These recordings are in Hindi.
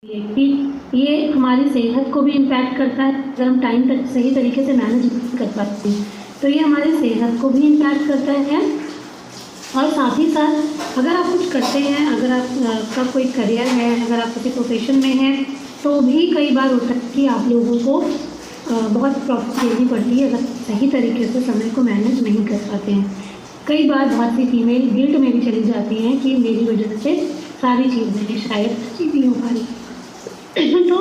कि ये हमारी सेहत को भी इम्पैक्ट करता है अगर हम टाइम तक सही तरीके से मैनेज नहीं कर पाते हैं, तो ये हमारी सेहत को भी इम्पैक्ट करता है। और साथ ही साथ अगर आप कुछ करते हैं, अगर आपका कोई करियर है, अगर आप किसी प्रोफेशन में हैं, तो भी कई बार होता है कि आप लोगों को बहुत प्रॉब्लम देनी पड़ती है अगर सही तरीके से समय को मैनेज नहीं कर पाते हैं। कई बार बहुत सी फीमेल गिल्ट में भी चली जाती हैं कि मेरी वजह से सारी चीज़ें शायद अच्छी नहीं हो पा रही। तो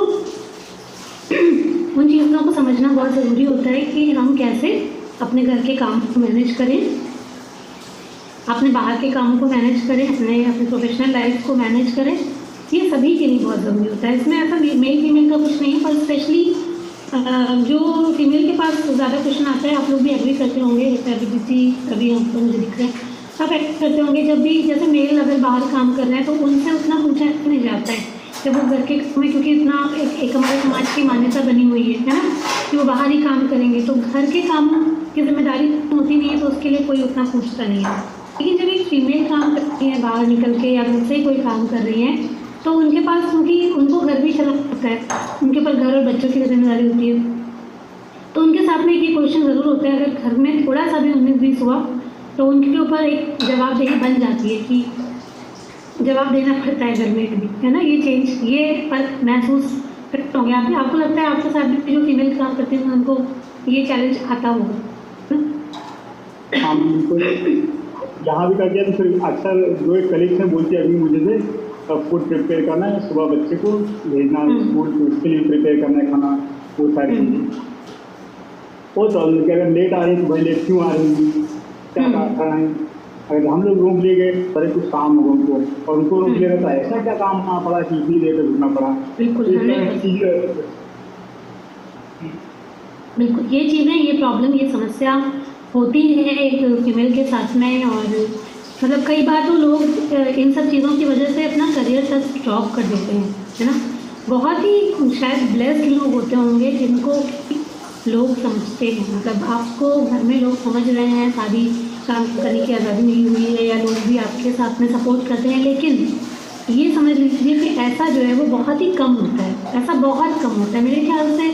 उन चीज़ों को समझना बहुत ज़रूरी होता है कि हम कैसे अपने घर के काम को मैनेज करें, अपने बाहर के कामों को मैनेज करें, अपने प्रोफेशनल लाइफ को मैनेज करें। ये सभी के लिए बहुत ज़रूरी होता है। इसमें ऐसा मेल फीमेल का कुछ नहीं है, पर स्पेशली जो फीमेल के पास ज़्यादा क्वेश्चन आता है, आप लोग भी एग्री करते होंगे, जैसे अभी हमको मुझे दिख रहे हैं, आप एग्री करते होंगे जब भी जैसे मेल अगर बाहर काम कर रहे हैं तो उनसे उतना पूछा नहीं जाता है जब वो घर के काम में, क्योंकि इतना एक हमारे समाज की मान्यता बनी हुई है ना, कि वो बाहर ही काम करेंगे, तो घर के कामों की जिम्मेदारी होती नहीं है, तो उसके लिए कोई उतना पूछता नहीं है। लेकिन जब एक फीमेल काम करती है बाहर निकल के या घर से कोई काम कर रही है, तो उनके पास, क्योंकि उनको घर भी चलाना होता है, उनके पास घर और बच्चों की जिम्मेदारी होती है, तो उनके साथ में एक क्वेश्चन ज़रूर होता है, अगर घर में थोड़ा सा भी 19-20 हुआ तो उनके ऊपर एक जवाबदेही बन जाती है कि जवाब देना पड़ता है घर में भी, है ना। ये चेंज, ये फर्क महसूस करते होंगे आप। आपको लगता है आपके साथ भी जो फीमेल काम करते हैं उनको ये चैलेंज आता होगा? हाँ बिल्कुल, यहाँ भी करते हैं। तो फिर अक्सर जो एक कलीग्स हैं बोलते हैं अभी मुझे से फूड प्रिपेयर करना है, सुबह बच्चे को भेजना स्कूल, तो उसके लिए प्रिपेयर करना है खाना, वो सारी चीज़ें। वो तो अगर लेट आ रही तो भाई लेट क्यों आ रही, क्या खाना है। अगर हम लोग रोक लिए गए, अरे कुछ काम होगा उनको, और उनको रोक लिया तो ऐसा क्या काम आना पड़ा कि इतनी देर तक रुकना पड़ा। बिल्कुल बिल्कुल, ये चीज़ें, ये प्रॉब्लम, ये समस्या होती है एक फीमेल के साथ में। और मतलब कई बार तो लोग इन सब चीज़ों की वजह से अपना करियर तक ड्रॉप कर देते हैं, है ना। बहुत ही शायद ब्लेस्ड लोग होते होंगे जिनको लोग समझते हैं, मतलब आपको घर में लोग समझ रहे हैं, सारी काम करने की आज़ादी मिली हुई है, या लोग भी आपके साथ में सपोर्ट करते हैं। लेकिन ये समझ लीजिए कि ऐसा जो है वो बहुत ही कम होता है, ऐसा बहुत कम होता है। मेरे ख्याल से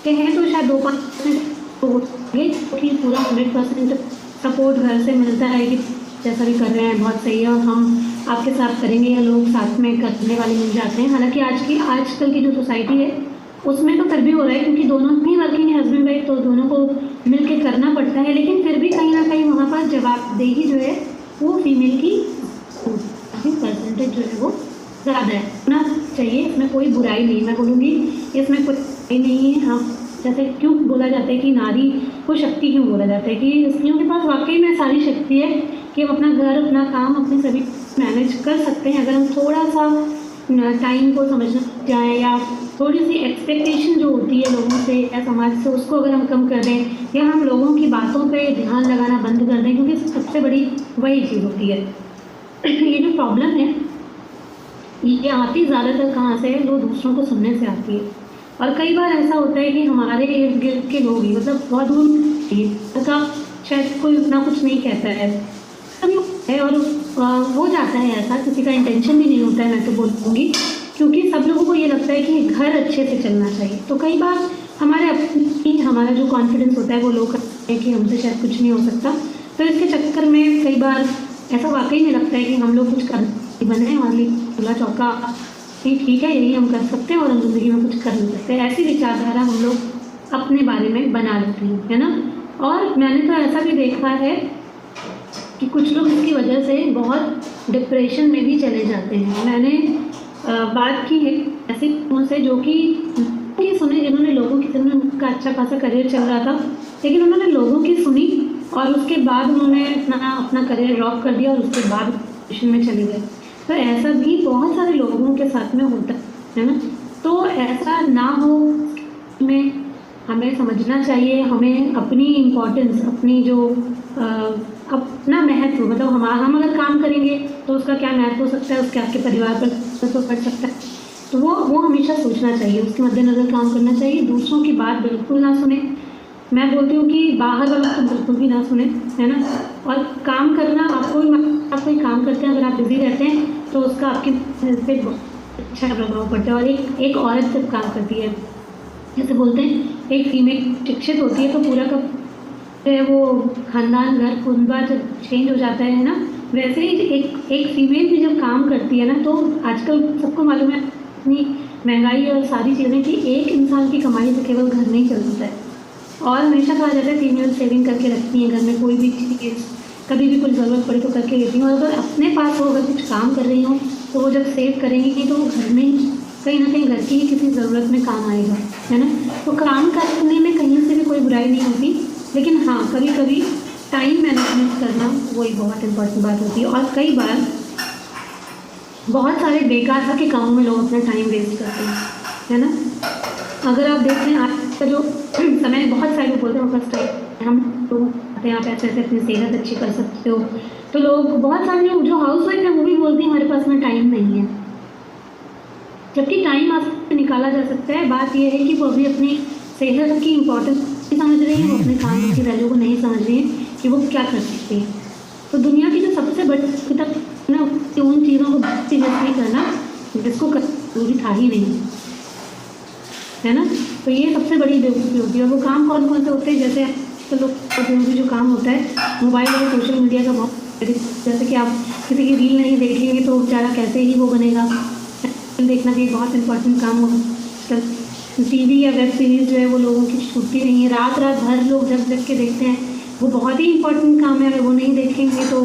कहें तो शायद 2-5% होंगे कि पूरा 100% सपोर्ट घर से मिलता है कि जैसा भी कर रहे हैं बहुत सही है और हम आपके साथ करेंगे, या लोग साथ में करने वाले मिल जाते हैं। हालांकि आजकल की जो सोसाइटी है उसमें तो फिर भी हो रहा है, क्योंकि दोनों ही वर्किंग है, हस्बैंड वाइफ, तो दोनों को मिल के करना पड़ता है। लेकिन फिर भी कहीं ना कहीं वहाँ पर जवाबदेही जो है वो फीमेल की परसेंटेज जो है वो ज़्यादा है, होना चाहिए। इसमें कोई बुराई नहीं, मैं बोलूँगी इसमें कोई बुराई नहीं है। हाँ, जैसे क्यों बोला जाता है कि नारी को शक्ति क्यों बोला जाता है, कि स्त्रियों के पास वाकई में सारी शक्ति है कि हम अपना घर, अपना काम, अपने सभी मैनेज कर सकते हैं, अगर हम थोड़ा सा टाइम को समझना जाए, या थोड़ी सी एक्सपेक्टेशन जो होती है लोगों से या समाज से, उसको अगर हम कम कर दें, या हम लोगों की बातों पे ध्यान लगाना बंद कर दें, क्योंकि सबसे बड़ी वही चीज़ होती है। ये जो प्रॉब्लम है ये आती ज़्यादातर कहाँ से है, वो दूसरों को सुनने से आती है। और कई बार ऐसा होता है कि हमारे इर्द गिर्द के लोग ही, मतलब बहुत दूर का शायद कोई उतना कुछ नहीं कहता है और हो जाता है ऐसा, किसी का इंटेंशन भी नहीं होता है, मैं तो बोलूँगी, क्योंकि सब लोगों को ये लगता है कि घर अच्छे से चलना चाहिए। तो कई बार हमारा जो कॉन्फिडेंस होता है वो लोग कहते हैं कि हमसे शायद कुछ नहीं हो सकता। तो इसके चक्कर में कई बार ऐसा वाकई में लगता है कि हम लोग कुछ कर बने वाली चूल्हा चौका, ठीक है, यही हम कर सकते हैं और हम ज़िंदगी में कुछ कर नहीं सकते, ऐसी विचारधारा हम लोग अपने बारे में बना लेते हैं, है ना। और मैंने तो ऐसा भी देखा है कि कुछ लोग इसकी वजह से बहुत डिप्रेशन में भी चले जाते हैं। मैंने बात की है ऐसे लोगों से जो कि सुने, जिन्होंने लोगों की, उनका अच्छा खासा करियर चल रहा था, लेकिन उन्होंने लोगों की सुनी और उसके बाद उन्होंने अपना करियर ड्रॉप कर दिया और उसके बाद डिप्रेशन में चले गए। तो ऐसा भी बहुत सारे लोगों के साथ में होता है ना। तो ऐसा ना हो, में हमें समझना चाहिए, हमें अपनी इम्पोर्टेंस, अपनी जो अपना महत्व, मतलब हम अगर काम करेंगे तो उसका क्या महत्व हो सकता है, उसके आपके परिवार पर तो पड़ सकता है, तो वो हमेशा सोचना चाहिए, उसके मद्देनजर काम करना चाहिए। दूसरों की बात बिल्कुल ना सुने, मैं बोलती हूँ कि बाहर वाला तो बिल्कुल भी ना सुने, है ना। और काम करना, आप कोई काम करते हैं, अगर आप बिजी रहते हैं तो उसका आपके पे अच्छा प्रभाव पड़ता है। और एक औरत जब काम करती है, जैसे बोलते हैं एक फीमेल शिक्षित होती है तो पूरा का है वो खानदान घर कुनबा जब चेंज हो जाता है ना, वैसे ही एक फीमेल भी जब काम करती है ना, तो आजकल सबको मालूम है इतनी महंगाई और सारी चीज़ें कि एक इंसान की कमाई से केवल घर नहीं चलता है। और हमेशा कहा जाता है फीमेल सेविंग करके रखती हैं घर में, कोई भी चीज़ कभी भी कुछ ज़रूरत पड़ी तो करके लेती हूँ। और अगर अपने पास हो, अगर कुछ काम कर रही हूँ तो वो जब सेव करेंगी तो वो घर में ही कहीं ना कहीं घर की ही किसी ज़रूरत में काम आएगा, है ना। तो काम करने में कहीं से भी कोई बुराई नहीं होती, लेकिन हाँ कभी कभी टाइम मैनेजमेंट करना वही बहुत इंपॉर्टेंट बात होती है। और कई बार बहुत सारे बेकार के कामों में लोग अपना टाइम वेस्ट करते हैं, है ना। अगर आप देखते हैं आज का जो समय, बहुत सारे लोग बोलते हैं फर्स्ट टाइम हम लोग आते हैं, आप ऐसे ऐसे अपनी सेहत अच्छी कर सकते हो, तो लोग बहुत सारे लोग जो हाउस वाइफ है वो भी बोलते हैं हमारे पास में टाइम नहीं है, जबकि टाइम आपसे निकाला जा सकता है। बात यह है कि वो अभी अपनी सेहत की इम्पोर्टेंस नहीं समझ रही है, वो अपने काम की वैल्यू को नहीं समझ रही है कि वो क्या कर सकती है। तो दुनिया की जो सबसे बड़ी तक ना उन चीज़ों को नहीं करना जिसको जरूरी था ही नहीं, है ना। तो ये सबसे बड़ी बेवकूफ़ी होती है। और वो काम कौन कौन से होते हैं, जैसे तो लोग जो काम होता है मोबाइल और सोशल मीडिया का बहुत, जैसे कि आप किसी की रील नहीं देखेंगे तो बेचारा कैसे ही वो बनेगा। देखना भी बहुत इंपॉर्टेंट काम हो। टीवी या वेब सीरीज़ जो है वो लोगों की छूटती नहीं है, रात रात भर लोग जग के देखते हैं, वो बहुत ही इंपॉर्टेंट काम है। अगर वो नहीं देखेंगे तो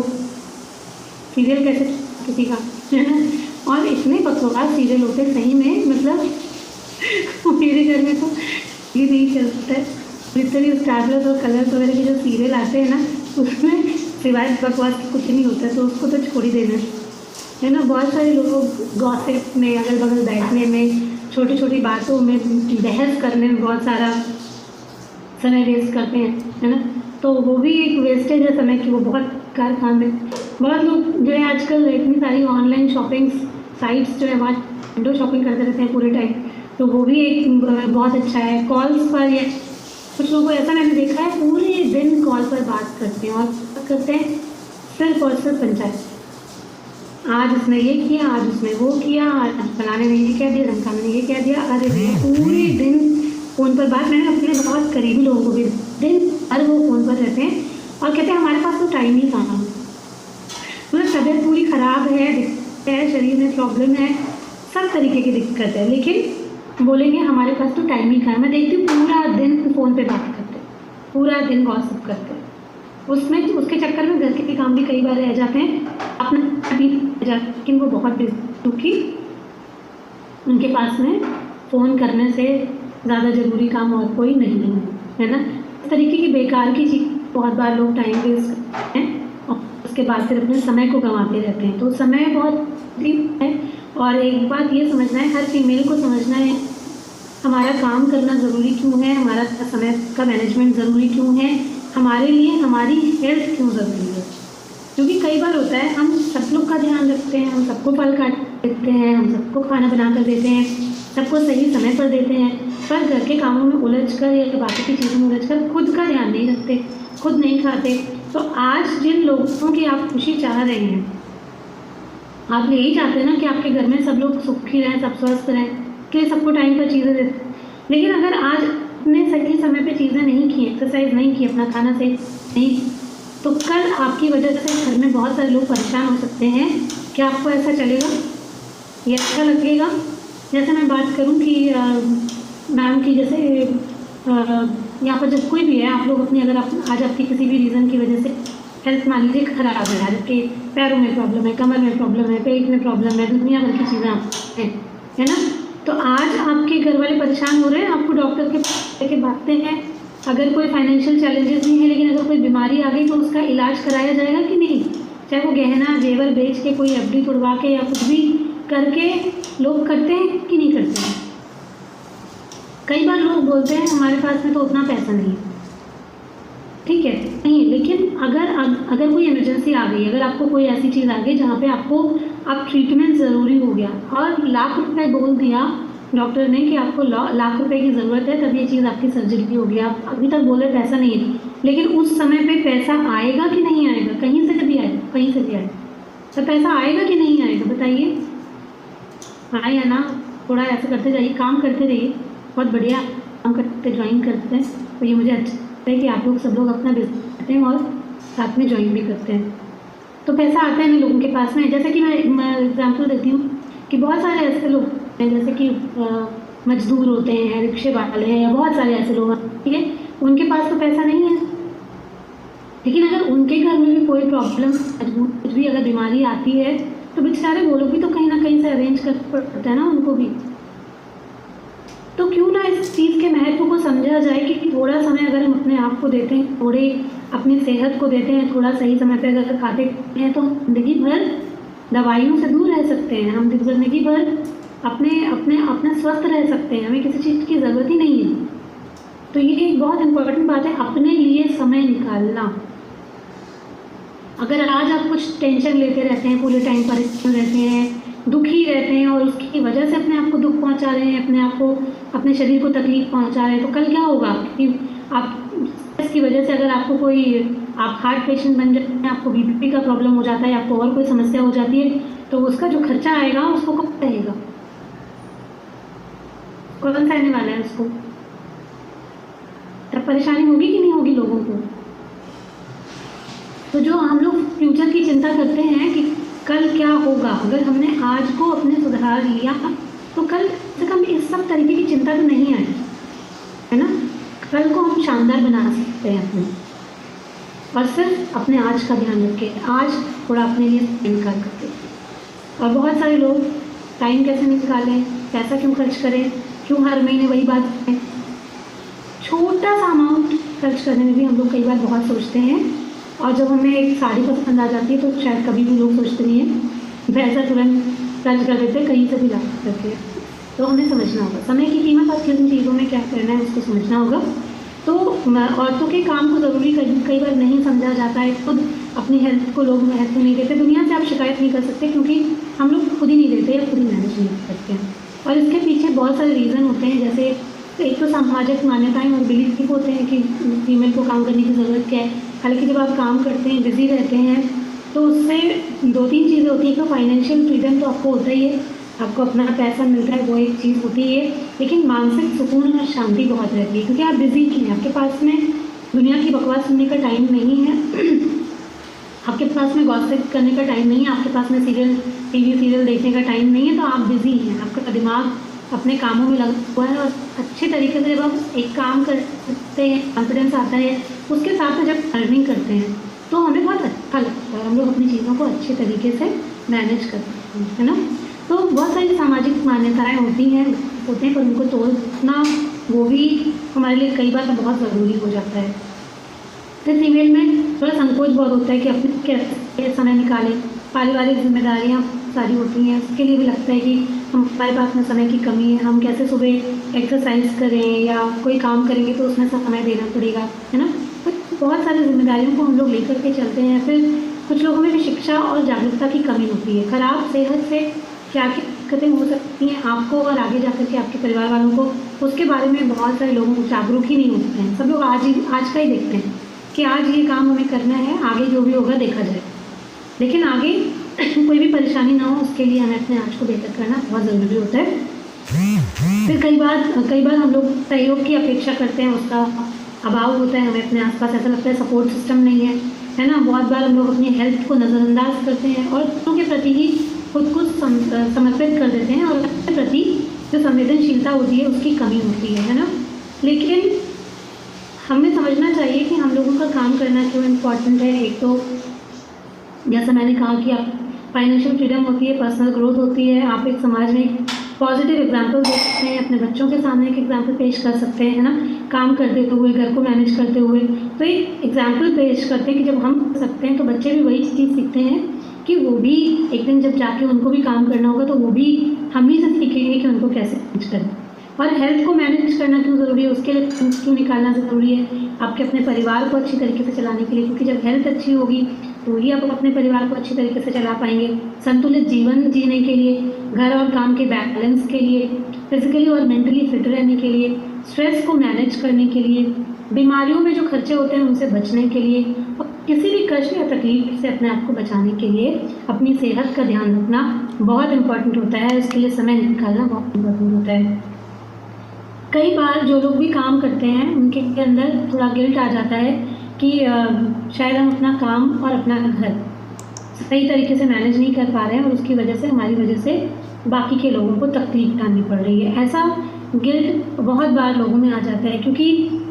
सीरियल कैसे किसी का, है ना। और इतने बकवास सीरियल होते हैं सही में, मतलब मेरे घर में तो ये नहीं चलता है। जितने स्टार प्लस और कलर्स वगैरह के जो सीरियल आते हैं ना, उसमें सिवाय बकवास कुछ नहीं होता है, तो उसको तो छोड़ ही देना, है ना। बहुत सारे लोग गॉसिप में, अगल बगल बैठने में, छोटी छोटी बातों में बहस करने में बहुत सारा समय वेस्ट करते हैं, है ना। तो वो भी एक वेस्टेज है समय की, वो बहुत बेकार काम है। बहुत लोग जो है आजकल इतनी सारी ऑनलाइन शॉपिंग साइट्स जो है वहाँ विंडो शॉपिंग करते रहते हैं पूरे टाइम, तो वो भी एक बहुत अच्छा है। कॉल्स पर या कुछ लोगों को ऐसा मैंने देखा है पूरे दिन कॉल पर बात करते हैं, और बात करते हैं सिर्फ और सिर्फ पंचायत, आज उसने ये किया, आज उसने वो किया, आज फलाने ने ये कह दिया, रंकाने ने ये कह दिया। अरे भैया पूरे दिन फ़ोन पर बात। मैंने अपने बहुत करीबी लोगों को भी दिन भर वो फ़ोन पर रहते हैं और कहते हैं हमारे पास तो टाइम ही कहाँ। मतलब तबीयत पूरी ख़राब है, दिक्कत है, शरीर में प्रॉब्लम है, सब तरीके की दिक्कत है, लेकिन बोलेंगे हमारे पास तो टाइम ही कहाँ। मैं देखती हूँ पूरा दिन फ़ोन पर बात करते हैं, पूरा दिन गॉसिप करते हैं, उसमें उसके चक्कर में घर के काम भी कई बार रह जाते हैं, अपना भी लेकिन वो बहुत बिजी, क्योंकि उनके पास में फ़ोन करने से ज़्यादा ज़रूरी काम और कोई नहीं है ना। इस तरीके की बेकार की चीज़ बहुत बार लोग टाइम वेस्ट करते हैं और उसके बाद फिर अपने समय को गंवाते रहते हैं। तो समय बहुत है, और एक बात ये समझना है, हर फीमेल को समझना है हमारा काम करना ज़रूरी क्यों है, हमारा समय का मैनेजमेंट ज़रूरी क्यों है, हमारे लिए हमारी हेल्थ क्यों ज़रूरी है। क्योंकि कई बार होता है हम सब लोग का ध्यान रखते हैं, हम सबको फल काट देते हैं, हम सबको खाना बना कर देते हैं, सबको सही समय पर देते हैं, पर घर के कामों में उलझ कर या बाकी की चीज़ों में उलझ कर खुद का ध्यान नहीं रखते, खुद नहीं खाते। तो आज जिन लोगों की आप खुशी चाह रहे हैं, आप यही चाहते हैं ना कि आपके घर में सब लोग सुखी रहें, सब स्वस्थ रहें, कि सबको टाइम पर चीज़ें देते हैं। लेकिन अगर आज आपने सही समय पे चीज़ें नहीं की, एक्सरसाइज नहीं की, अपना खाना सही नहीं, तो कल आपकी वजह से घर में बहुत सारे लोग परेशान हो सकते हैं। क्या आपको ऐसा चलेगा? ये अच्छा लगेगा? जैसे मैं बात करूं कि मैम की, जैसे यहाँ पर जब कोई भी है, आप लोग अपनी, अगर आप आज आपकी किसी भी रीज़न की वजह से हेल्थ मान लीजिए खराब है, आपके पैरों में प्रॉब्लम है, कमर में प्रॉब्लम है, पेट में प्रॉब्लम है, दुनिया भर की चीज़ें आप हैं, है ना। तो आज आपके घर वाले परेशान हो रहे हैं, आपको डॉक्टर के लेके भागते हैं। अगर कोई फाइनेंशियल चैलेंजेस नहीं है, लेकिन अगर कोई बीमारी आ गई तो उसका इलाज कराया जाएगा कि नहीं, चाहे वो गहना जेवर बेच के, कोई एफडी तुड़वा के या कुछ भी करके लोग करते हैं कि नहीं करते हैं। कई बार लोग बोलते हैं हमारे पास में तो उतना पैसा नहीं है, ठीक है, नहीं, लेकिन अगर कोई इमरजेंसी आ गई, अगर आपको कोई ऐसी चीज़ आ गई जहाँ पे आपको अब ट्रीटमेंट ज़रूरी हो गया और लाख रुपए बोल दिया डॉक्टर ने कि आपको लाख रुपए की ज़रूरत है, तब ये चीज़ आपकी सर्जरी हो गया, आप अभी तक बोले पैसा नहीं है, लेकिन उस समय पे पैसा आएगा कि नहीं आएगा? कहीं से भी आएगा, कहीं से भी आएगा, तो पैसा आएगा कि नहीं आएगा बताइए। हाँ या ना, थोड़ा ऐसा करते जाइए, काम करते रहिए, बहुत बढ़िया काम करते ज्वाइन करते हैं। तो ये मुझे अच्छा लगता है कि आप लोग सब लोग अपना बिजनेस करते हैं और साथ में ज्वाइन भी करते हैं। तो पैसा आता है ना लोगों के पास में, जैसे कि मैं एग्जांपल देती हूँ कि बहुत सारे ऐसे लोग हैं जैसे कि मजदूर होते हैं, रिक्शे वाले हैं, या बहुत सारे ऐसे लोग हैं, ठीक है, उनके पास तो पैसा नहीं है, लेकिन अगर उनके घर में भी कोई प्रॉब्लम, कुछ भी अगर बीमारी आती है तो बेचारे वो लोग भी तो कहीं ना कहीं से अरेंज कर पड़ता है ना उनको भी। तो क्यों ना इस चीज़ के महत्व को समझा जाए कि थोड़ा समय अगर हम अपने आप को देते हैं, थोड़े अपनी सेहत को देते हैं, थोड़ा सही समय पे अगर खाते हैं तो ज़िंदगी भर दवाइयों से दूर रह सकते हैं, हम ज़िंदगी भर अपने अपने अपने स्वस्थ रह सकते हैं, हमें किसी चीज़ की ज़रूरत ही नहीं है। तो ये एक बहुत इम्पोर्टेंट बात है, अपने लिए समय निकालना। अगर आज आप कुछ टेंशन लेते रहते हैं, पूरे टाइम परेशान रहते हैं, दुखी रहते हैं और उसकी वजह से अपने आप को दुख पहुंचा रहे हैं, अपने आप को, अपने शरीर को तकलीफ पहुंचा रहे हैं, तो कल क्या होगा कि आप स्ट्रेस की वजह से अगर आपको कोई, आप हार्ट पेशेंट बन जाते हैं, आपको बीपी का प्रॉब्लम हो जाता है, आपको और कोई समस्या हो जाती है, तो उसका जो खर्चा आएगा उसको कौन रहेगा, कौन सहने वाला है उसको? तब परेशानी होगी कि नहीं होगी लोगों को? तो जो हम लोग फ्यूचर की चिंता करते हैं कि कल क्या होगा, अगर हमने आज को अपने सुधार लिया तो कल से कम इस सब तरीके की चिंता तो नहीं आएगी, है ना। कल को हम शानदार बना सकते हैं अपने, और सिर्फ अपने आज का ध्यान रखें, आज थोड़ा अपने लिए निकाल करके। और बहुत सारे लोग टाइम कैसे निकालें, पैसा क्यों खर्च करें, क्यों हर महीने वही बात करें, छोटा सा अमाउंट खर्च करने में भी हम लोग कई बार बहुत सोचते हैं, और जब हमें एक साड़ी पसंद आ जाती है तो शायद कभी भी लोग सोचते नहीं हैं, पैसा तुरंत खर्च कर देते कहीं से भी ला करके। तो हमें समझना होगा समय की कीमत और किन चीज़ों में क्या करना है उसको समझना होगा। तो औरतों के काम को ज़रूरी कई बार नहीं समझा जाता है, खुद अपनी हेल्थ को लोग महत्व नहीं देते। दुनिया से आप शिकायत नहीं कर सकते क्योंकि हम लोग खुद ही नहीं देते या खुद ही मैनेज नहीं कर सकते हैं, और इसके पीछे बहुत सारे रीज़न होते हैं। जैसे एक तो सामाजिक मान्यताएं और बिलीफ होते हैं कि फीमेल को काम करने की ज़रूरत क्या है। हालांकि जब आप काम करते हैं, बिजी रहते हैं, तो उससे दो तीन चीज़ें होती हैं। तो फाइनेंशियल फ्रीडम तो आपको होता ही है, आपको अपना पैसा मिलता है, वो एक चीज़ होती है, लेकिन मानसिक सुकून और शांति बहुत रहती है क्योंकि आप बिजी हैं, आपके पास में दुनिया की बकवास सुनने का टाइम नहीं है, आपके पास में गॉसिप करने का टाइम नहीं है, आपके पास में टीवी सीरियल देखने का टाइम नहीं है। तो आप बिजी हैं, आपका दिमाग अपने कामों में लगा हुआ है, और अच्छे तरीके से जब आप एक काम करते हैं, कॉन्फिडेंस आता है, उसके साथ में जब अर्निंग करते हैं तो हमें बहुत अच्छा लगता है, हम लोग अपनी चीज़ों को अच्छे तरीके से मैनेज करते हैं, है ना। तो बहुत सारी सामाजिक मान्यताएं होती हैं पर उनको तोड़ना वो भी हमारे लिए कई बार बहुत ज़रूरी हो जाता है। तो फीमेल में थोड़ा संकोच बहुत होता है कि अपने कैसे समय निकालें, पारिवारिक जिम्मेदारियाँ सारी होती हैं, उसके लिए भी लगता है कि हमारे पास में समय की कमी है, हम कैसे सुबह एक्सरसाइज करें या कोई काम करेंगे तो उसमें समय देना पड़ेगा, है ना। तो बहुत सारी जिम्मेदारियों को हम लोग लेकर के चलते हैं। फिर कुछ लोगों में भी शिक्षा और जागरूकता की कमी होती है। खराब सेहत से क्या क्या दिक्कतें हो सकती हैं आपको और आगे जाकर के आपके परिवार वालों को, उसके बारे में बहुत सारे लोग जागरूक ही नहीं होते हैं। सब लोग आज का ही देखते हैं कि आज ये काम हमें करना है, आगे जो भी होगा देखा जाए, लेकिन आगे कोई भी परेशानी ना हो उसके लिए हमें अपने आज को बेहतर करना बहुत ज़रूरी होता है। फिर कई बार हम लोग सहयोग की अपेक्षा करते हैं, उसका अभाव होता है, हमें अपने आसपास ऐसा लगता है सपोर्ट सिस्टम नहीं है ना। बहुत बार हम लोग अपनी हेल्थ को नज़रअंदाज करते हैं और दूसरों के प्रति ही खुद को समर्पित कर देते हैं, और अपने प्रति जो संवेदनशीलता होती है उसकी कमी होती है ना। लेकिन हमें समझना चाहिए कि हम लोगों का काम करना क्यों इम्पॉर्टेंट है। एक तो जैसा मैंने कहा कि आप फाइनेंशियल फ्रीडम होती है, पर्सनल ग्रोथ होती है, आप एक समाज में पॉजिटिव एग्जांपल दे सकते हैं, अपने बच्चों के सामने एक एग्जांपल पेश कर सकते हैं, है ना। काम करते हुए, घर को मैनेज करते हुए तो एक एग्जांपल पेश करते हैं कि जब हम कर सकते हैं तो बच्चे भी वही चीज़ सीखते हैं कि वो भी एक दिन जब जाके उनको भी काम करना होगा तो वो भी हम ही से सीखेंगे कि उनको कैसे मैनेज करें। और हेल्थ को मैनेज करना क्यों ज़रूरी है, उसके लिए क्यों निकालना ज़रूरी है, आपके अपने परिवार को अच्छी तरीके से चलाने के लिए, क्योंकि जब हेल्थ अच्छी होगी तो ही आप अपने परिवार को अच्छी तरीके से चला पाएंगे। संतुलित जीवन जीने के लिए, घर और काम के बैलेंस के लिए, फिजिकली और मेंटली फिट रहने के लिए, स्ट्रेस को मैनेज करने के लिए, बीमारियों में जो खर्चे होते हैं उनसे बचने के लिए, और किसी भी कष्ट या तकलीफ से अपने आप को बचाने के लिए अपनी सेहत का ध्यान रखना बहुत इम्पोर्टेंट होता है, उसके लिए समय निकालना बहुत इम्पोर्टेंट होता है। कई बार जो लोग भी काम करते हैं उनके अंदर थोड़ा गिल्ट आ जाता है कि शायद हम अपना काम और अपना घर सही तरीके से मैनेज नहीं कर पा रहे हैं और उसकी वजह से हमारी वजह से बाकी के लोगों को तकलीफ उठानी पड़ रही है। ऐसा गिल्ट बहुत बार लोगों में आ जाता है क्योंकि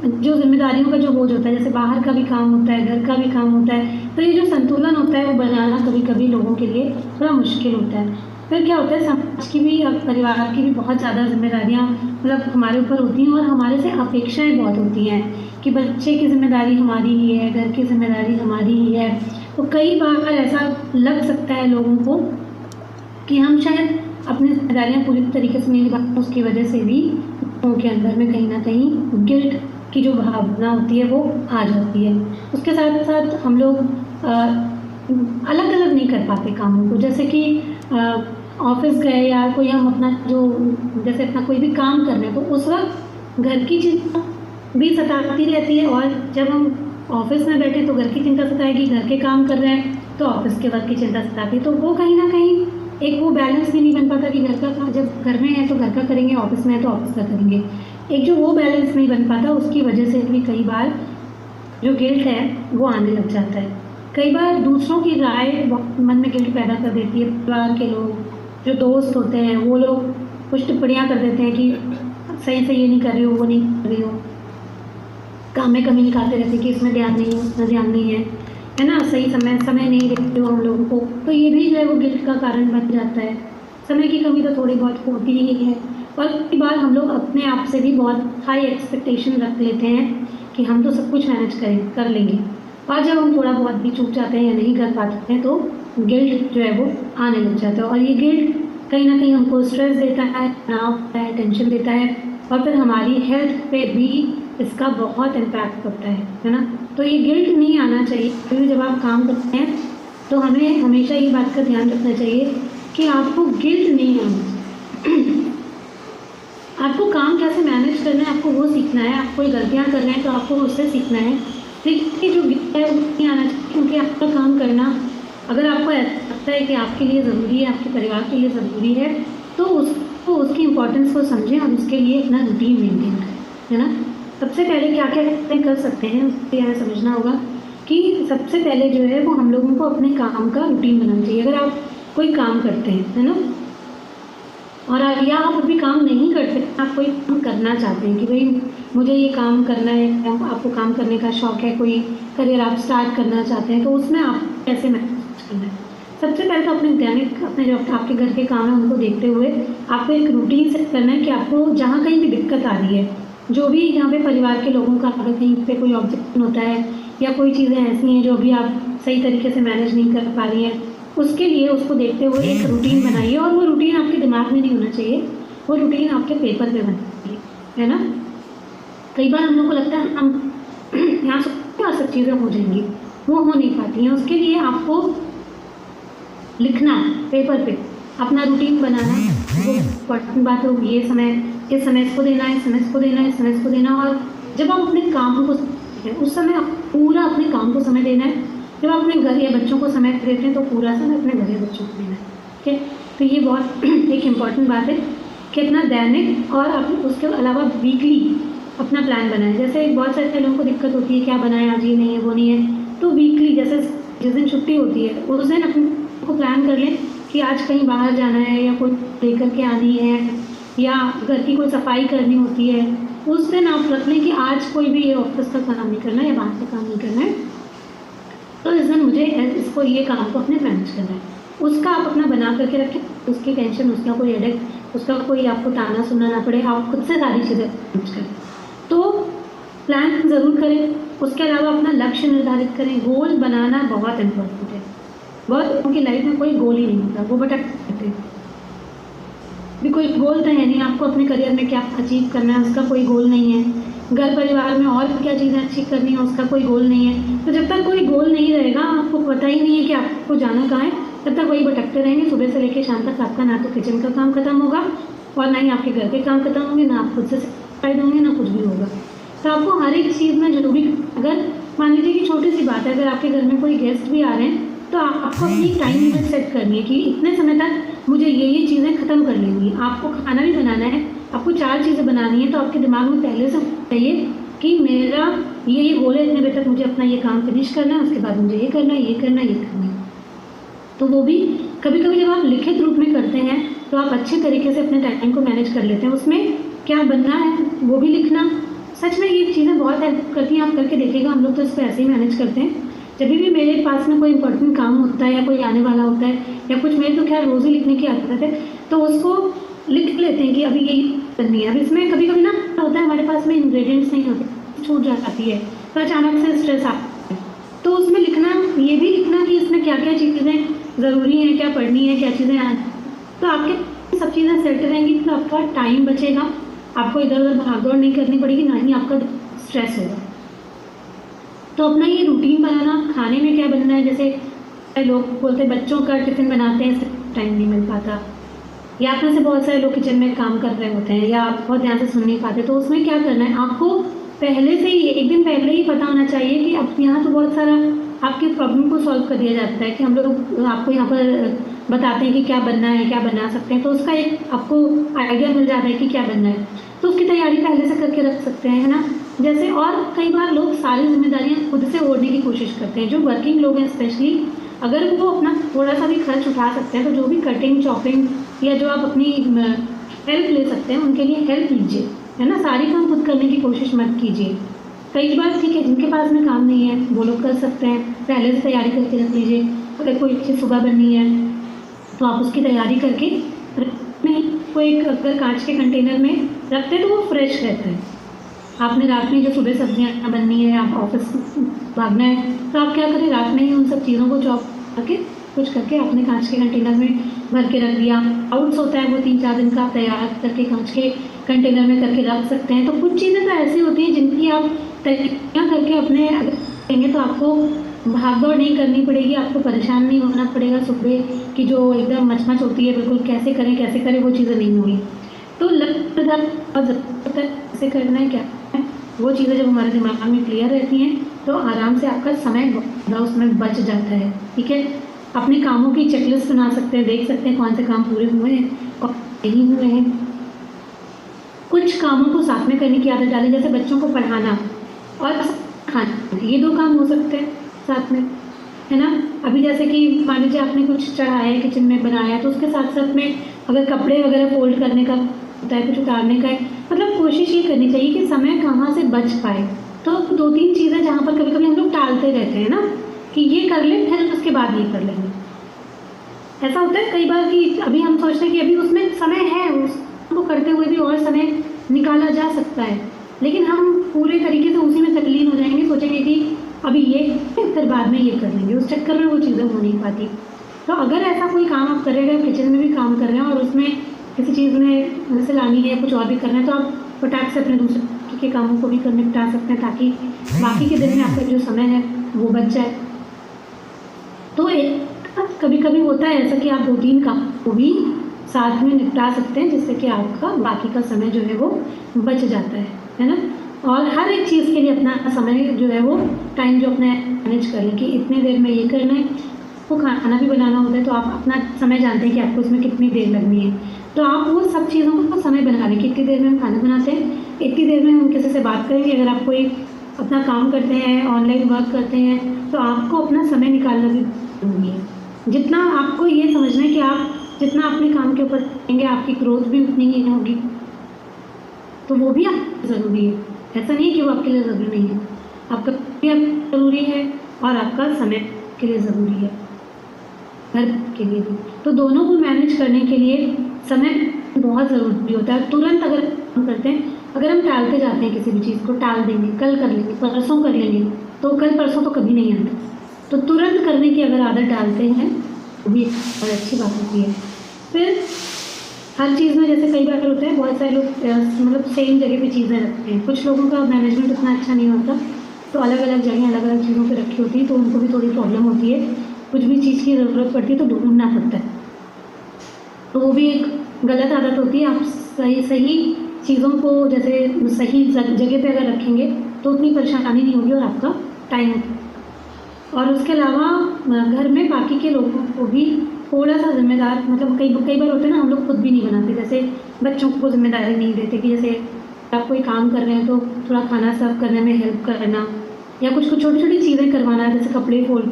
जो जिम्मेदारियों का जो बोझ होता है, जैसे बाहर का भी काम होता है, घर का भी काम होता है, तो ये जो संतुलन होता है वो बनाना कभी कभी लोगों के लिए थोड़ा मुश्किल होता है। फिर क्या होता है, समाज की भी और परिवार की भी बहुत ज़्यादा जिम्मेदारियाँ मतलब हमारे ऊपर होती हैं और हमारे से अपेक्षाएं बहुत होती हैं कि बच्चे की जिम्मेदारी हमारी ही है, घर की जिम्मेदारी हमारी ही है। तो कई बार ऐसा लग सकता है लोगों को कि हम शायद अपनी जिम्मेदारियाँ पूरी तरीके से नहीं निभा, उसकी वजह से भी उनके अंदर में कहीं ना कहीं गिल्ट की जो भावना होती है वो आ जाती है। उसके साथ साथ हम लोग अलग अलग नहीं कर पाते कामों को, जैसे कि ऑफिस गए या कोई हम अपना जो जैसे अपना कोई भी काम कर रहे हैं तो उस वक्त घर की चिंता भी सताती रहती है और जब हम ऑफिस में बैठे तो घर की चिंता सताएगी, घर के काम कर रहे हैं तो ऑफिस के वर्क की चिंता सताती है। तो वो कहीं ना कहीं एक वो बैलेंस भी नहीं बन पाता कि घर का जब घर में है तो घर का करेंगे, ऑफिस में है तो ऑफिस का करेंगे। एक जो वो बैलेंस नहीं बन पाता उसकी वजह से भी कई बार जो गिल्ट है वो आने लग जाता है। कई बार दूसरों की राय मन में गिल्ट पैदा कर देती है। परिवार के लोग, जो दोस्त होते हैं, वो लोग कुछ टिप्पणियाँ कर देते हैं कि सही से ये नहीं कर रही हो, वो नहीं कर रही हो, काम में कमी निकालते रहते हैं कि इसमें ध्यान नहीं है, उसमें ध्यान नहीं है ना, सही समय नहीं देते हो हम लोगों को। तो ये भी जो है वो गिल्ट का कारण बन जाता है। समय की कमी तो थोड़ी बहुत होती ही है और कई बार हम लोग अपने आप से भी बहुत हाई एक्सपेक्टेशन रख लेते हैं कि हम तो सब कुछ मैनेज कर लेंगे और जब हम थोड़ा बहुत भी चूक जाते हैं या नहीं कर पाते हैं तो गिल्ट जो है वो आने लग जाता है। और ये गिल्ट कहीं ना कहीं हमको स्ट्रेस देता है, तनाव देता है, टेंशन देता है और फिर हमारी हेल्थ पे भी इसका बहुत इम्पैक्ट पड़ता है ना। तो ये गिल्ट नहीं आना चाहिए। क्योंकि जब आप काम करते हैं तो हमें हमेशा ये बात का ध्यान रखना चाहिए कि आपको गिल्ट नहीं आना। आपको काम कैसे मैनेज करना है आपको वो सीखना है। आप कोई गलतियाँ कर रहे हैं तो आपको उससे सीखना है, लेकिन जो गिल्ट है वो नहीं आना चाहिए। क्योंकि आपका काम करना अगर आपको ऐसा लगता है कि आपके लिए ज़रूरी है, आपके परिवार के लिए ज़रूरी है, तो उसकी इम्पोर्टेंस को समझें और उसके लिए अपना रूटीन मेंटेन करें, है ना। सबसे पहले क्या क्या कर सकते हैं उससे हमें समझना होगा कि सबसे पहले जो है वो हम लोगों को अपने काम का रूटीन बनाना चाहिए। अगर आप कोई काम करते हैं, है ना, और या आप अभी काम नहीं करते, आप कोई काम करना चाहते हैं कि भाई मुझे ये काम करना है, आपको काम करने का शौक़ है, कोई करियर आप स्टार्ट करना चाहते हैं, तो उसमें आप कैसे मैनेज करना है। सबसे पहले तो अपने जो आपके घर के काम है उनको देखते हुए आपको एक रूटीन सेट करना है कि आपको जहाँ कहीं भी दिक्कत आ रही है, जो भी यहाँ पे परिवार के लोगों का अगर कहीं पे कोई ऑब्जेक्शन होता है या कोई चीज़ें ऐसी हैं जो अभी आप सही तरीके से मैनेज नहीं कर पा रही हैं, उसके लिए उसको देखते हुए एक रूटीन बनाइए। और वो रूटीन आपके दिमाग में नहीं होना चाहिए, वो रूटीन आपके पेपर पे बनना चाहिए, है ना। कई बार हम लोग को लगता है हम यहाँ सब चीज़ें हो जाएंगी, वो हो नहीं पाती हैं। उसके लिए आपको लिखना पेपर पे, अपना रूटीन बनाना, वो इम्पोर्टेंट बात हो। ये समय इस समय इसको देना है, इस समय इसको देना है, इस समय इसको देना। और जब आप अपने काम को उस समय आप पूरा अपने काम को समय देना है। जब आप अपने घर या बच्चों को समय देते हैं तो पूरा समय अपने घर या बच्चों को देना है, ठीक है। तो ये बहुत एक इम्पॉर्टेंट बात है कि अपना दैनिक और उसके अलावा वीकली अपना प्लान बनाएं। जैसे बहुत सारे लोगों को दिक्कत होती है क्या बनाएं, आज ये नहीं है वो नहीं है, तो वीकली जैसे जिस दिन छुट्टी होती है उस दिन अपने को प्लान कर लें कि आज कहीं बाहर जाना है या कोई लेकर के आनी है या घर की कोई सफाई करनी होती है, उस दिन आप रख लें कि आज कोई भी ये ऑफिस का काम नहीं करना है या बाहर का काम नहीं करना है, तो इस दिन मुझे इसको ये काम को अपने मैनेज करना है। उसका आप अपना बना करके रखें, उसकी टेंशन, उसका कोई हेडेक, उसका कोई आपको ताना सुनना ना पड़े, आप खुद से सारी चीज़ें मैनेज करें। तो प्लान ज़रूर करें। उसके अलावा अपना लक्ष्य निर्धारित करें। गोल बनाना बहुत इम्पोर्टेंट है। बहुत लोगों की लाइफ में कोई गोल ही नहीं होता, वो भटकते हैं। भी कोई गोल तो है नहीं, आपको अपने करियर में क्या अचीव करना है उसका कोई गोल नहीं है, घर परिवार में और क्या चीज़ें अचीव करनी है उसका कोई गोल नहीं है। तो जब तक कोई गोल नहीं रहेगा, आपको पता ही नहीं है कि आपको जाना कहाँ है, तब तक वही भटकते रहेंगे। सुबह से लेकर शाम तक आपका ना तो किचन का काम खत्म होगा और ना ही आपके घर के काम खत्म होंगे, ना आप खुद से फायदे होंगे, ना कुछ भी होगा। तो आपको हर एक चीज़ में जरूरी, अगर मान लीजिए कि छोटी सी बात है, अगर आपके घर में कोई गेस्ट भी आ रहे हैं तो आपको अपनी टाइम लिमिट सेट करनी है कि इतने समय तक मुझे ये चीज़ें ख़त्म कर लेंगी। आपको खाना भी बनाना है, आपको 4 चीज़ें बनानी है, तो आपके दिमाग में पहले से चाहिए कि मेरा ये गोल है, इतने बजे तक मुझे अपना ये काम फिनिश करना है, उसके बाद मुझे ये करना है, ये करना है, ये करना है। तो वो भी कभी कभी जब आप लिखित रूप में करते हैं तो आप अच्छे तरीके से अपने टाइम को मैनेज कर लेते हैं। उसमें क्या बनना है वो भी लिखना, सच में ये चीज़ें बहुत हेल्प करती हैं। आप करके देखिएगा, हम लोग तो इसको ऐसे ही मैनेज करते हैं। जब भी मेरे पास में कोई इंपॉर्टेंट काम होता है या कोई आने वाला होता है या कुछ, मेरे तो खैर रोज़ ही लिखने की आदत है, तो उसको लिख लेते हैं कि अभी यही करनी है। अब इसमें कभी कभी ना होता है हमारे पास में इंग्रेडिएंट्स नहीं होते, छूट जाती है, तो अचानक से स्ट्रेस आता है, तो उसमें लिखना, ये भी लिखना कि इसमें क्या क्या चीज़ें ज़रूरी हैं, क्या पढ़नी है, क्या चीज़ें आ, तो आपके सब चीज़ें सेट रहेंगी, तो आपका टाइम बचेगा, आपको इधर उधर भाग दौड़ नहीं करनी पड़ेगी, ना ही आपका स्ट्रेस होगा। तो अपना ये रूटीन बनाना, खाने में क्या बनना है, जैसे लोग बोलते हैं बच्चों का टिफ़िन बनाते हैं, टाइम नहीं मिल पाता, या आप में से बहुत सारे लोग किचन में काम कर रहे होते हैं या आप बहुत ध्यान से सुन नहीं पाते, तो उसमें क्या करना है, आपको पहले से ही एक दिन पहले ही पता होना चाहिए कि अब यहाँ तो बहुत सारा आपके प्रॉब्लम को सॉल्व कर दिया जाता है कि हम लोग आपको यहाँ पर बताते हैं कि क्या बनना है, क्या बना सकते हैं, तो उसका एक आपको आइडिया मिल जाता है कि क्या बनना है, तो उसकी तैयारी पहले से करके रख सकते हैं, है ना। जैसे और कई बार लोग सारी जिम्मेदारियाँ खुद से ओढ़ने की कोशिश करते हैं, जो वर्किंग लोग हैं स्पेशली, अगर वो अपना थोड़ा सा भी खर्च उठा सकते हैं तो जो भी कटिंग चॉपिंग या जो आप अपनी हेल्प ले सकते हैं उनके लिए हेल्प लीजिए, है ना। सारी काम खुद करने की कोशिश मत कीजिए। कई बार ठीक है, जिनके पास में काम नहीं है वो लोग कर सकते हैं, पहले से तैयारी करके रख लीजिए। अगर कोई चीज़ सुबह बननी है तो आप उसकी तैयारी करके में को एक अगर कांच के कंटेनर में रखते हैं तो वो फ्रेश रहता है। आपने रात में जो सुबह सब्जियां बननी है, आप ऑफिस भागना है, तो आप क्या करें, रात में ही उन सब चीज़ों को चॉप करके कुछ करके आपने कांच के कंटेनर में भर के रख दिया। आउट्स होता है वो 3-4 दिन का, आप तैयार करके कांच के कंटेनर में करके रख सकते हैं। तो कुछ चीज़ें तो ऐसी होती हैं जिनकी आप तैयारियाँ करके अपने अगर करेंगे तो आपको भाग दौड़ नहीं करनी पड़ेगी, आपको परेशान नहीं होना पड़ेगा। सुबह की जो एकदम मचमच होती है बिल्कुल कैसे करें वो चीज़ें नहीं होंगी। तो लगातार कैसे करना है, क्या है, वो चीज़ें जब हमारे दिमाग में क्लियर रहती हैं तो आराम से आपका समय उसमें बच जाता है। ठीक है, अपने कामों की चेकलिस्ट बना सकते हैं, देख सकते हैं कौन से काम पूरे हुए हैं और नहीं हुए हैं। कुछ कामों को साथ में करने की आदत डालें, जैसे बच्चों को पढ़ाना और खाना, ये 2 काम हो सकते हैं साथ में, है ना। अभी जैसे कि मान लीजिए आपने कुछ चढ़ाया है, किचन में बनाया है, तो उसके साथ साथ में अगर कपड़े वगैरह फोल्ड करने का होता है, कुछ उतारने का है, मतलब कोशिश ये करनी चाहिए कि समय कहाँ से बच पाए। तो 2-3 चीज़ें जहाँ पर कभी कभी हम लोग टालते रहते हैं ना, कि ये कर लें फिर उसके बाद ये कर लेंगे। ऐसा होता है कई बार कि अभी हम सोचते हैं कि अभी उसमें समय है, उसको करते हुए भी और समय निकाला जा सकता है, लेकिन हम पूरे तरीके से उसी में तल्लीन हो जाएंगे, सोचेंगे कि अभी ये फिर बाद में ये कर लेंगे, उस चक्कर में वो चीज़ें हो नहीं पाती। तो अगर ऐसा कोई काम आप कर रहे हैं, किचन में भी काम कर रहे हैं और उसमें किसी चीज़ में जैसे लानी है, कुछ और भी करना है, तो आप फटाक से अपने दूसरे के कामों को भी करने निपटा सकते हैं, ताकि बाकी के दिन में आपका जो समय है वो बच जाए। तो कभी कभी होता है ऐसा कि आप 2-3 काम को भी साथ में निपटा सकते हैं, जिससे कि आपका बाकी का समय जो है वो बच जाता है ना। और हर एक चीज़ के लिए अपना समय जो है वो टाइम जो अपने मैनेज करें कि इतने देर में ये करना है। वो खाना भी बनाना होता है तो आप अपना समय जानते हैं कि आपको इसमें कितनी देर लगनी है, तो आप वो सब चीज़ों को समय बना लें कि इतनी देर में हम खाना बनाते हैं, इतनी देर में हम किसी से बात करेंगे। अगर आप कोई अपना काम करते हैं, ऑनलाइन वर्क करते हैं, तो आपको अपना समय निकालना भी जरूरी है। जितना आपको ये समझना है कि आप जितना अपने काम के ऊपर देंगे आपकी ग्रोथ भी उतनी ही होगी, तो वो भी आपको ज़रूरी है। ऐसा नहीं है कि वो आपके लिए ज़रूरी नहीं है, आपका भी ज़रूरी है और आपका समय के लिए ज़रूरी है, घर के लिए भी। तो दोनों को मैनेज करने के लिए समय बहुत ज़रूरी होता है। तुरंत अगर हम करते हैं, अगर हम टालते जाते हैं किसी भी चीज़ को, टाल देंगे, कल कर लेंगे, परसों कर लेंगे, तो कल परसों तो कभी नहीं आता। तो तुरंत करने की अगर आदत डालते हैं वो भी बहुत अच्छी बात होती है। फिर हर चीज़ में जैसे कई बार होता है, बहुत सारे लोग मतलब सेम जगह पे चीज़ें रखते हैं। कुछ लोगों का मैनेजमेंट उतना अच्छा नहीं होता, तो अलग अलग जगह अलग अलग चीज़ों पे रखी होती है, तो उनको भी थोड़ी प्रॉब्लम होती है। कुछ भी चीज़ की ज़रूरत पड़ती है तो ढूंढना पड़ता है, तो वो भी एक गलत आदत होती है। आप सही चीज़ों को जैसे सही जगह पे अगर रखेंगे तो उतनी परेशानी नहीं होगी और आपका टाइम। और उसके अलावा घर में बाकी के लोगों को भी थोड़ा सा जिम्मेदार, मतलब कई कई बार होते हैं ना, हम लोग खुद भी नहीं बनाते, जैसे बच्चों को जिम्मेदारी नहीं देते कि जैसे आप कोई काम कर रहे हैं तो थोड़ा खाना सर्व करने में हेल्प करना, या कुछ कुछ छोटी छोटी चीज़ें करवाना, जैसे कपड़े फोल्ड।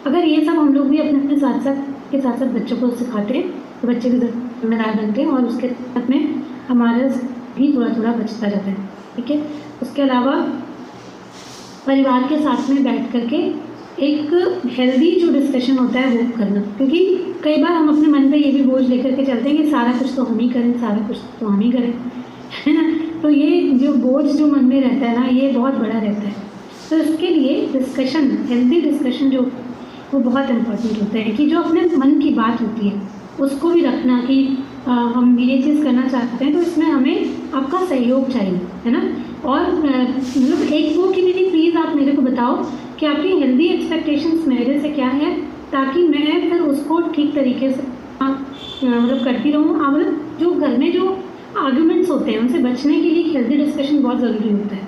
अगर ये सब हम लोग भी अपने अपने साथ साथ बच्चों को सिखाते हैं तो बच्चे भी जिम्मेदार बनते हैं और उसके साथ में हमारा भी थोड़ा थोड़ा बचता जाता है। ठीक है, उसके अलावा परिवार के साथ में बैठ करके एक हेल्दी जो डिस्कशन होता है वो करना, क्योंकि कई बार हम अपने मन पे ये भी बोझ लेकर के चलते हैं कि सारा कुछ तो हम ही करें, सारा कुछ तो हम ही करें, है ना। तो ये जो बोझ जो मन में रहता है ना, ये बहुत बड़ा रहता है। तो इसके लिए डिस्कशन, हेल्दी डिस्कशन जो वो बहुत इम्पोर्टेंट होता है, कि जो अपने मन की बात होती है उसको भी रखना कि हम ये चीज़ करना चाहते हैं तो इसमें हमें आपका सहयोग चाहिए, है ना। और मतलब एक वो कि दीदी प्लीज़ आप मेरे को बताओ कि आपकी हेल्दी एक्सपेक्टेशंस मेरे से क्या है, ताकि मैं फिर उसको ठीक तरीके से मतलब करती रहूँ। मतलब जो घर में जो आर्गूमेंट्स होते हैं उनसे बचने के लिए हेल्दी डिस्कशन बहुत ज़रूरी होता है,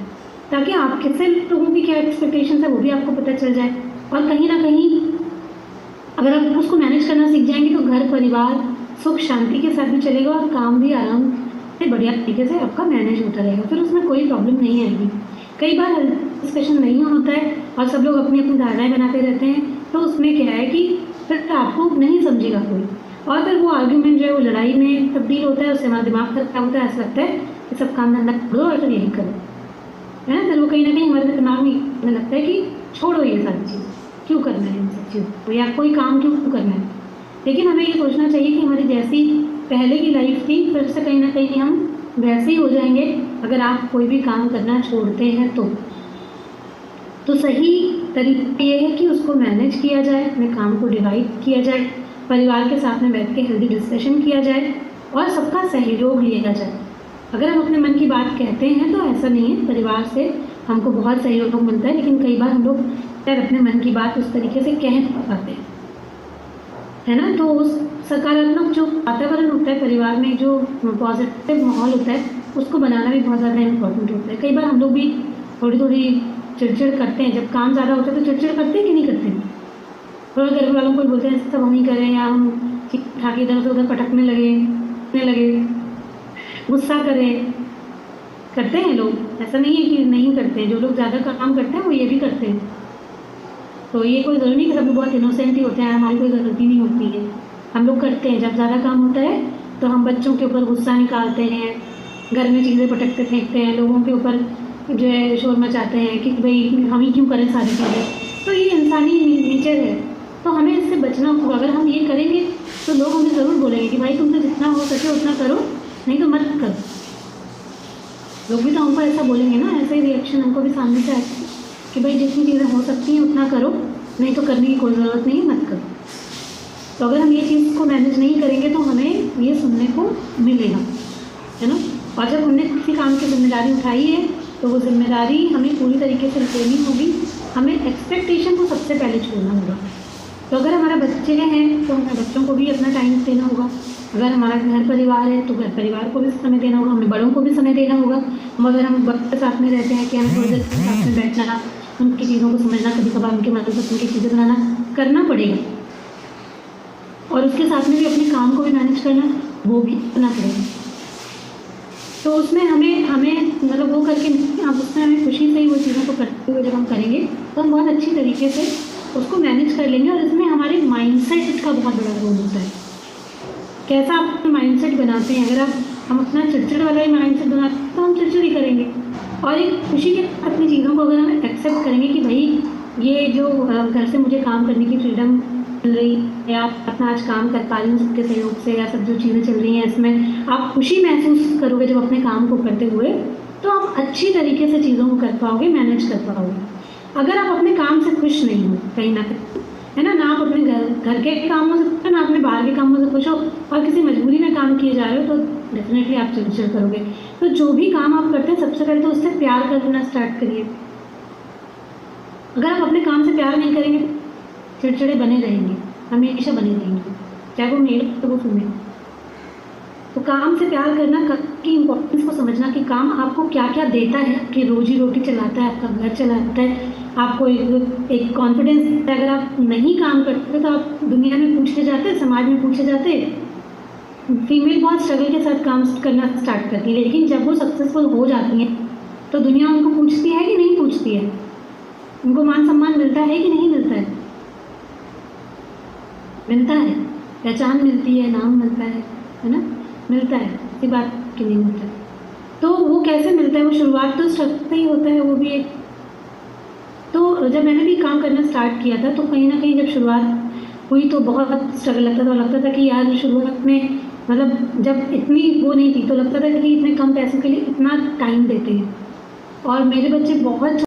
ताकि आपके से लोगों की क्या एक्सपेक्टेशंस है वो भी आपको पता चल जाए। और कहीं ना कहीं अगर आप उसको मैनेज करना सीख जाएंगे तो घर परिवार सुख शांति के साथ भी चलेगा और काम भी आराम से बढ़िया तरीके से आपका मैनेज होता रहेगा, फिर उसमें कोई प्रॉब्लम नहीं आएगी। कई बार डिस्कशन नहीं होता है और सब लोग अपनी अपनी धारणाएं बनाते रहते हैं, तो उसमें क्या है कि फिर आपको नहीं समझेगा कोई, और फिर वो आर्ग्यूमेंट जो है वो लड़ाई में तब्दील होता है, उससे हमारा दिमाग खराब होता है, ऐसा लगता है कि सब काम धंधा करो और फिर यही करो, है ना। फिर वो कहीं ना कहीं हमारे दिमाग में लगता है कि छोड़ो ये सारी चीज़, क्यों करना है इन सब चीज़ों, या कोई काम क्यों करना है। लेकिन हमें ये सोचना चाहिए कि हमारी जैसी पहले की लाइफ थी फिर से कहीं ना कहीं हम वैसे ही हो जाएंगे अगर आप कोई भी काम करना छोड़ते हैं तो सही तरीका ये है कि उसको मैनेज किया जाए, अपने काम को डिवाइड किया जाए, परिवार के साथ में बैठ के हेल्दी डिस्कशन किया जाए और सबका सहयोग लिया जाए। अगर हम अपने मन की बात कहते हैं तो ऐसा नहीं है, परिवार से हमको बहुत सहयोग मिलता है, लेकिन कई बार हम लोग शायद अपने मन की बात उस तरीके से कह नहीं पाते हैं, है ना। तो उस सकारात्मक जो वातावरण होता है परिवार में, जो पॉजिटिव माहौल होता है, उसको बनाना भी बहुत ज़्यादा इम्पोर्टेंट होता है। कई बार हम लोग भी थोड़ी थोड़ी चिड़चिड़ करते हैं, जब काम ज़्यादा होता है तो चिड़चिड़ करते हैं कि नहीं करते हैं। थोड़ा घर वालों को बोलते हैं सब हम ही करें, या हम ठीक ठाक इधर से उधर पटकने लगे, गुस्सा करें, करते हैं लोग, ऐसा नहीं है कि नहीं करते हैं। जो लोग ज़्यादा काम करते हैं वो ये भी करते हैं। तो ये कोई ज़रूरी नहीं कि सब लोग बहुत इनोसेंट ही होते हैं, हमारी कोई गलती नहीं होती है, हम लोग करते हैं। जब ज़्यादा काम होता है तो हम बच्चों के ऊपर गुस्सा निकालते हैं, घर में चीज़ें पटकते फेंकते हैं, लोगों के ऊपर जो है शोर मचाते हैं कि भाई हम ही क्यों करें सारी चीज़ें। तो ये इंसानी नेचर है, तो हमें इससे बचना होगा। अगर हम ये करेंगे तो लोग हमें ज़रूर बोलेंगे कि भाई तुमसे जितना हो सके उतना करो, नहीं तो मत करो। लोग भी तो हमको ऐसा बोलेंगे ना, ऐसा ही रिएक्शन हमको भी सामने से आएगा कि भाई जितनी चीज़ें हो सकती हैं उतना करो, नहीं तो करने की कोई ज़रूरत नहीं, मत करो। तो अगर हम ये चीज़ को मैनेज नहीं करेंगे तो हमें ये सुनने को मिलेगा, है ना। और जब हमने किसी काम की जिम्मेदारी उठाई है तो वो जिम्मेदारी हमें पूरी तरीके से लेनी होगी, हमें एक्सपेक्टेशन को सबसे पहले छोड़ना होगा। तो अगर हमारा बच्चे हैं तो हमें बच्चों को भी अपना टाइम देना होगा, अगर हमारा घर परिवार है तो घर परिवार को भी समय देना होगा, हमें बड़ों को भी समय देना होगा। मगर हम बड़ों के साथ में रहते हैं कि हमें थोड़ी देर साथ में बैठना, उनकी चीज़ों को समझना, कभी कभार उनके मनपसंद की चीज़ें बनाना करना पड़ेगा, और उसके साथ में भी अपने काम को भी मैनेज करना वो भी करना पड़ेगा। तो उसमें हमें मतलब वो करके आप उसमें हमें खुशी से ही वो चीज़ों को करते हुए जब हम करेंगे तो हम बहुत अच्छी तरीके से उसको मैनेज कर लेंगे। और इसमें हमारे माइंडसेट का बहुत बड़ा रोल होता है, कैसा आप अपना माइंडसेट बनाते हैं। अगर हम अपना चिड़चिड़ वाला ही माइंडसेट बनाते हैं तो हम चिड़चिड़ ही करेंगे, और एक खुशी के अपनी चीज़ों को अगर हम एक्सेप्ट करेंगे कि भाई ये जो घर से मुझे काम करने की फ्रीडम मिल रही है, आप अपना आज काम कर पा रही हूँ सबके सहयोग से, या सब जो चीज़ें चल रही हैं इसमें आप खुशी महसूस करोगे जब अपने काम को करते हुए, तो आप अच्छी तरीके से चीज़ों को कर पाओगे, मैनेज कर पाओगे। अगर आप अपने काम से खुश नहीं हो कहीं ना कहीं, है ना आप अपने घर के कामों से, ना अपने बाहर के कामों से खुश हो और किसी मजबूरी में काम किए जा रहे हो, तो डेफिनेटली आप चिड़चिड़ करोगे। तो जो भी काम आप करते हैं सबसे पहले तो उससे प्यार करना स्टार्ट करिए। अगर आप अपने काम से प्यार नहीं करेंगे चिड़चिड़े बने रहेंगे, हमेशा बने रहेंगे, चाहे वो मेरे तो वो सुने। तो काम से प्यार करना, की इम्पोर्टेंस को समझना कि काम आपको क्या क्या देता है, कि रोजी रोटी चलाता है, आपका घर चलाता है, आपको एक कॉन्फिडेंस देता है। अगर आप नहीं काम करते तो आप दुनिया में पूछे जाते, समाज में पूछे जाते। फीमेल बहुत स्ट्रगल के साथ काम करना स्टार्ट करती है, लेकिन जब वो सक्सेसफुल हो जाती हैं तो दुनिया उनको पूछती है कि नहीं पूछती है, उनको मान सम्मान मिलता है कि नहीं मिलता है? मिलता है, पहचान मिलती है, नाम मिलता है ना? मिलता है, ऐसी बात कि नहीं मिलता है। तो वो कैसे मिलता है? वो शुरुआत तो स्ट्रगल से ही होता है, वो भी एक। तो जब मैंने भी काम करना स्टार्ट किया था तो कहीं ना कहीं जब शुरुआत हुई तो बहुत स्ट्रगल लगता था कि यार शुरुआत में, मतलब जब इतनी वो नहीं थी तो लगता था कि इतने कम पैसों के लिए इतना टाइम देते हैं। और मेरे बच्चे बहुत